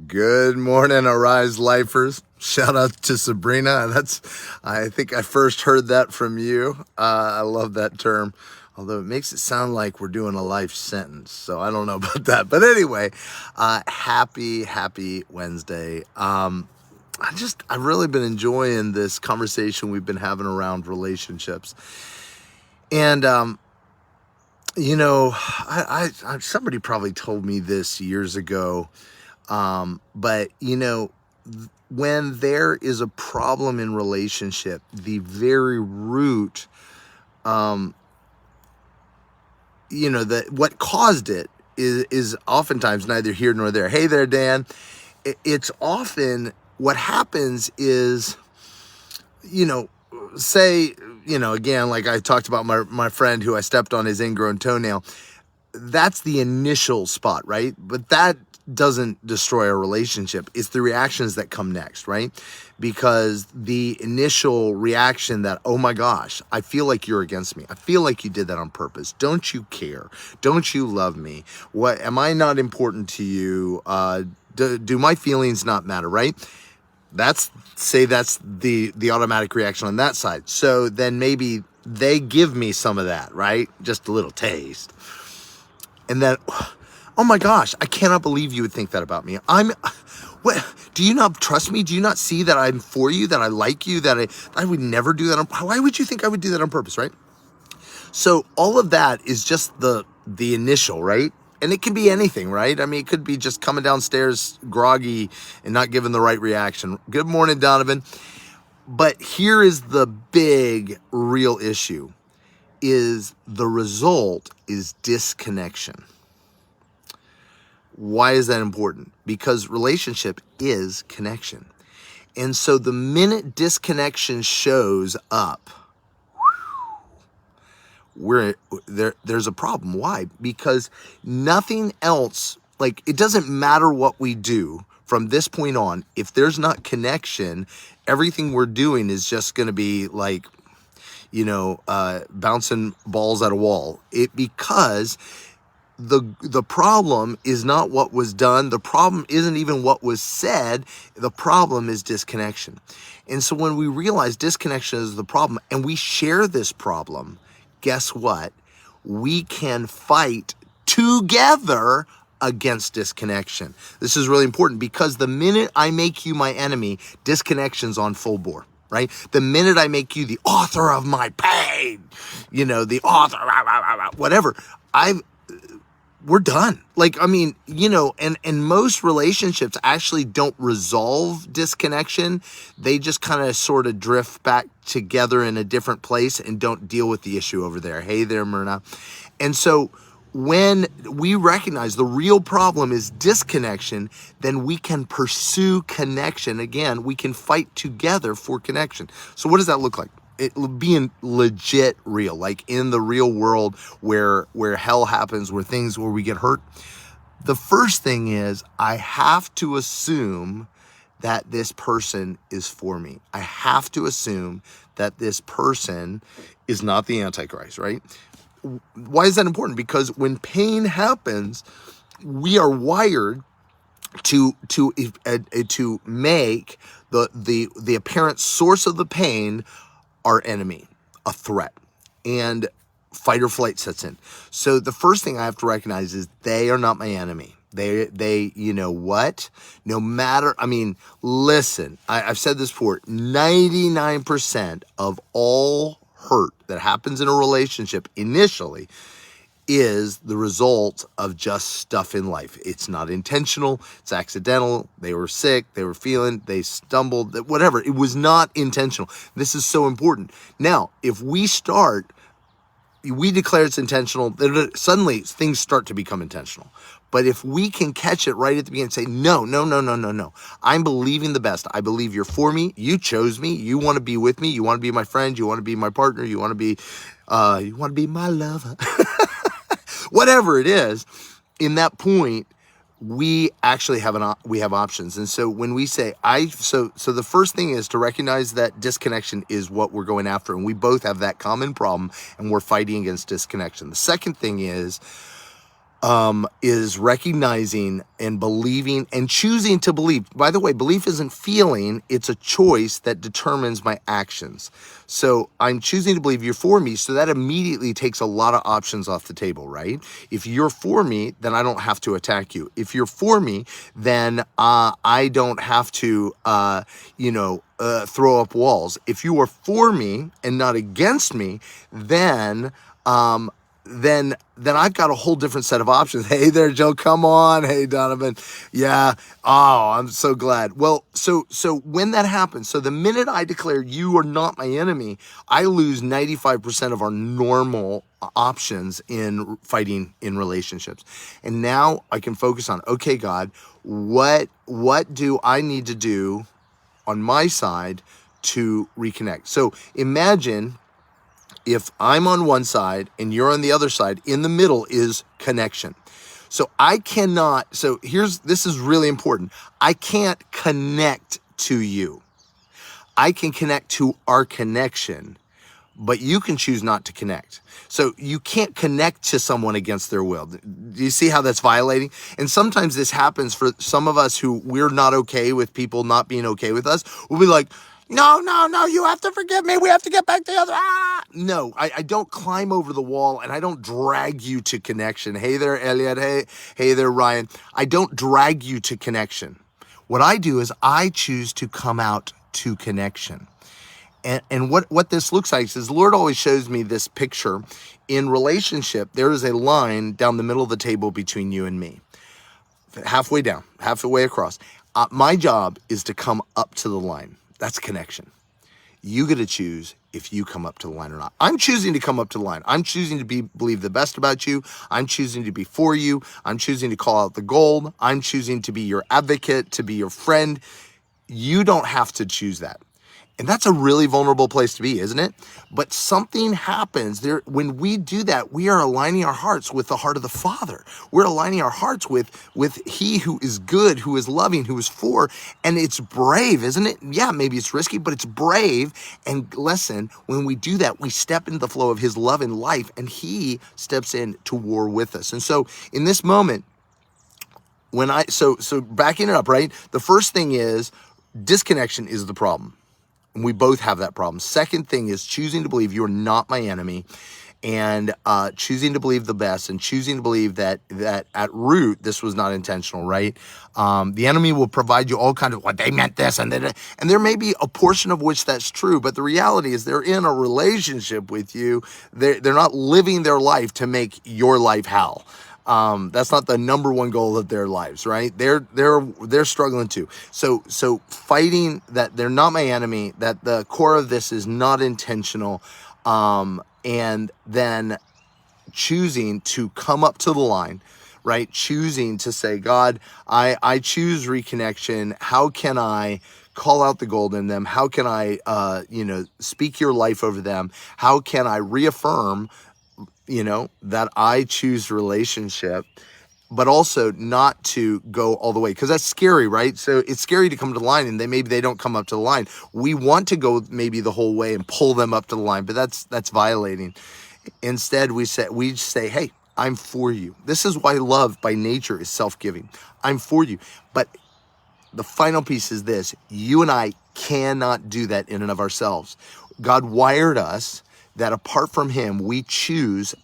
Good morning, Arise Lifers. Shout out to Sabrina. I think I first heard that from you. I love that term, although it makes it sound like we're doing a life sentence. So I don't know about that. But anyway, happy Wednesday. I've really been enjoying this conversation we've been having around relationships. And, somebody probably told me this years ago. But when there is a problem in relationship, the very root, that what caused it is oftentimes neither here nor there. Hey there, Dan. It's often what happens is, say, again, like I talked about my friend who I stepped on his ingrown toenail. That's the initial spot, right? But that doesn't destroy a relationship. It's the reactions that come next, right? Because the initial reaction that, oh my gosh, I feel like you're against me. I feel like you did that on purpose. Don't you care? Don't you love me? What, am I not important to you? Do my feelings not matter, right? That's the automatic reaction on that side. So then maybe they give me some of that, right? Just a little taste. And then, oh my gosh, I cannot believe you would think that about me. What? Do you not trust me? Do you not see that I'm for you, that I like you, that I would never do that? Why would you think I would do that on purpose, right? So all of that is just the initial, right? And it can be anything, right? I mean, it could be just coming downstairs groggy and not giving the right reaction. Good morning, Donovan. But here is the big, real issue. Is the result is disconnection. Why is that important? Because relationship is connection. And so the minute disconnection shows up, there's a problem. Why? Because nothing else, like it doesn't matter what we do from this point on, if there's not connection, everything we're doing is just going to be like, bouncing balls at a wall. Because the problem is not what was done. The problem isn't even what was said. The problem is disconnection. And so when we realize disconnection is the problem and we share this problem, guess what? We can fight together against disconnection. This is really important because the minute I make you my enemy, disconnection's on full bore. Right? The minute I make you the author of my pain, the author, whatever, we're done. Like, I mean, and most relationships actually don't resolve disconnection. They just kind of sort of drift back together in a different place and don't deal with the issue over there. Hey there, Myrna. And so when we recognize the real problem is disconnection, then we can pursue connection. Again, we can fight together for connection. So what does that look like? It being legit real, like in the real world where hell happens, where we get hurt. The first thing is I have to assume that this person is for me. I have to assume that this person is not the Antichrist, right? Why is that important? Because when pain happens, we are wired to make the apparent source of the pain our enemy, a threat, and fight or flight sets in. So the first thing I have to recognize is they are not my enemy. They, you know what? No matter, I mean, listen, I've said this before, 99% of all hurt that happens in a relationship initially is the result of just stuff in life. It's not intentional. It's accidental. They were sick. They were feeling, they stumbled, whatever. It was not intentional. This is so important. Now, if we declare it's intentional, suddenly things start to become intentional. But if we can catch it right at the beginning and say, no. I'm believing the best. I believe you're for me. You chose me. You want to be with me. You want to be my friend. You want to be my partner. You want to be my lover. Whatever it is, in that point, we actually have options. And so when we say so the first thing is to recognize that disconnection is what we're going after, and we both have that common problem, and we're fighting against disconnection. The second thing is is recognizing and believing and choosing to believe. By the way, belief isn't feeling, it's a choice that determines my actions. So I'm choosing to believe you're for me, so that immediately takes a lot of options off the table, right? If you're for me, then I don't have to attack you. If you're for me, then I don't have to, throw up walls. If you are for me and not against me, then then I've got a whole different set of options. Hey there, Joe, come on. Hey, Donovan. Yeah. Oh, I'm so glad. Well, so when that happens, so the minute I declare you are not my enemy, I lose 95% of our normal options in fighting in relationships. And now I can focus on, okay, God, what do I need to do on my side to reconnect? So imagine if I'm on one side and you're on the other side, in the middle is connection. So this is really important. I can't connect to you. I can connect to our connection, but you can choose not to connect. So you can't connect to someone against their will. Do you see how that's violating? And sometimes this happens for some of us who we're not okay with people not being okay with us. We'll be like, no, you have to forgive me. We have to get back together. No, I don't climb over the wall and I don't drag you to connection. Hey there, Elliot. Hey there, Ryan. I don't drag you to connection. What I do is I choose to come out to connection. And what this looks like is the Lord always shows me this picture. In relationship, there is a line down the middle of the table between you and me. Halfway down, halfway across. My job is to come up to the line. That's connection. You get to choose if you come up to the line or not. I'm choosing to come up to the line. I'm choosing to believe the best about you. I'm choosing to be for you. I'm choosing to call out the gold. I'm choosing to be your advocate, to be your friend. You don't have to choose that. And that's a really vulnerable place to be, isn't it? But something happens there when we do that. We are aligning our hearts with the heart of the Father. We're aligning our hearts with He who is good, who is loving, who is for. And it's brave, isn't it? Yeah, maybe it's risky, but it's brave. And listen, when we do that, we step into the flow of His love and life, and He steps in to war with us. And so in this moment, so backing it up, right? The first thing is disconnection is the problem. And we both have that problem. Second thing is choosing to believe you're not my enemy, and choosing to believe the best, and choosing to believe that at root, this was not intentional, right? The enemy will provide you all kind of, what they meant this, and there may be a portion of which that's true, but the reality is they're in a relationship with you. They're not living their life to make your life hell. That's not the number one goal of their lives, right? They're struggling too. So fighting that they're not my enemy, that the core of this is not intentional, and then choosing to come up to the line, right? Choosing to say, God, I choose reconnection. How can I call out the gold in them? How can I, speak your life over them? How can I reaffirm that I choose relationship, but also not to go all the way, because that's scary, right? So it's scary to come to the line, and maybe they don't come up to the line. We want to go maybe the whole way and pull them up to the line, but that's violating. Instead, we say, hey, I'm for you. This is why love by nature is self-giving. I'm for you. But the final piece is this: you and I cannot do that in and of ourselves. God wired us that apart from Him, we choose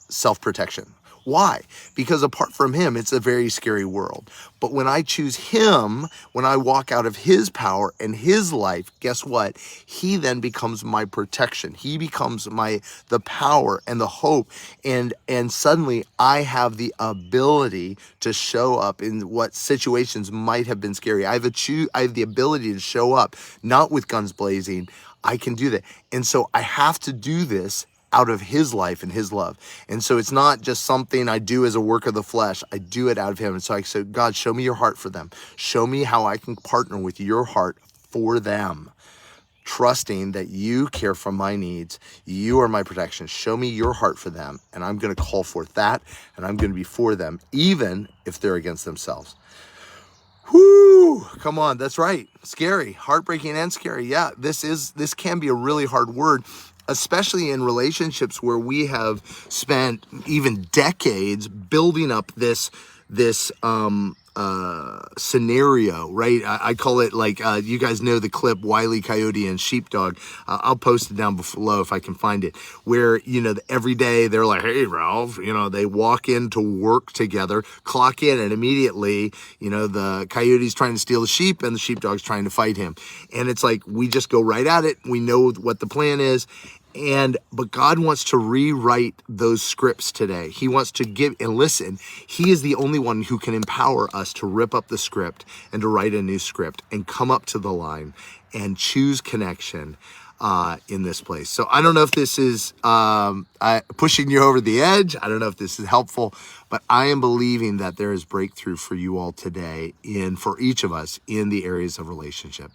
self-protection. Why? Because apart from Him, it's a very scary world. But when I choose Him, when I walk out of His power and His life, guess what? He then becomes my protection. He becomes the power and the hope. And suddenly I have the ability to show up in what situations might have been scary. I have the ability to show up, not with guns blazing. I can do that. And so I have to do this out of His life and His love. And so it's not just something I do as a work of the flesh. I do it out of Him. And so I say, God, show me your heart for them. Show me how I can partner with your heart for them, trusting that you care for my needs. You are my protection. Show me your heart for them. And I'm going to call forth that, and I'm going to be for them, even if they're against themselves. Whoo, come on. That's right. Scary, heartbreaking and scary. Yeah, this can be a really hard word. especially in relationships where we have spent even decades building up this scenario, right? I call it like, you guys know the clip Wile E. Coyote and Sheepdog. I'll post it down below if I can find it, where, every day they're like, hey, Ralph, they walk into work together, clock in, and immediately, the coyote's trying to steal the sheep and the sheepdog's trying to fight him. And it's like, we just go right at it. We know what the plan is. But God wants to rewrite those scripts today. He wants to give, and listen, he is the only one who can empower us to rip up the script and to write a new script and come up to the line and choose connection in this place. So I don't know if this is pushing you over the edge. I don't know if this is helpful, but I am believing that there is breakthrough for you all today for each of us in the areas of relationship.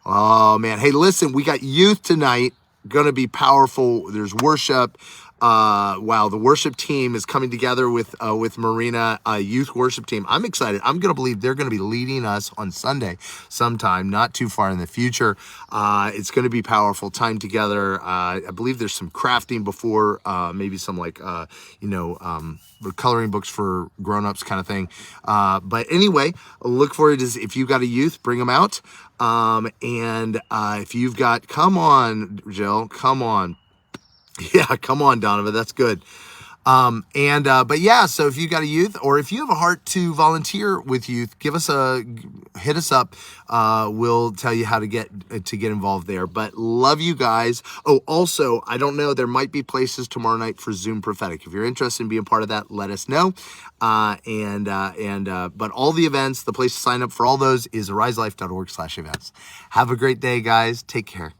Oh man. Hey, listen, we got youth tonight. Going to be powerful. There's worship. Wow, the worship team is coming together with Marina, youth worship team. I'm excited. I'm going to believe they're going to be leading us on Sunday sometime, not too far in the future. It's going to be powerful time together. I believe there's some crafting before, maybe some like, coloring books for grown-ups kind of thing. But anyway, look forward to, if you've got a youth, bring them out. If you've got, come on, Jill, come on. Yeah, come on, Donovan. That's good. But yeah, so if you got a youth, or if you have a heart to volunteer with youth, hit us up. We'll tell you how to get involved there. But love you guys. Oh, also, I don't know, there might be places tomorrow night for Zoom Prophetic. If you're interested in being part of that, let us know. But all the events, the place to sign up for all those is ariselife.org/events. Have a great day, guys. Take care.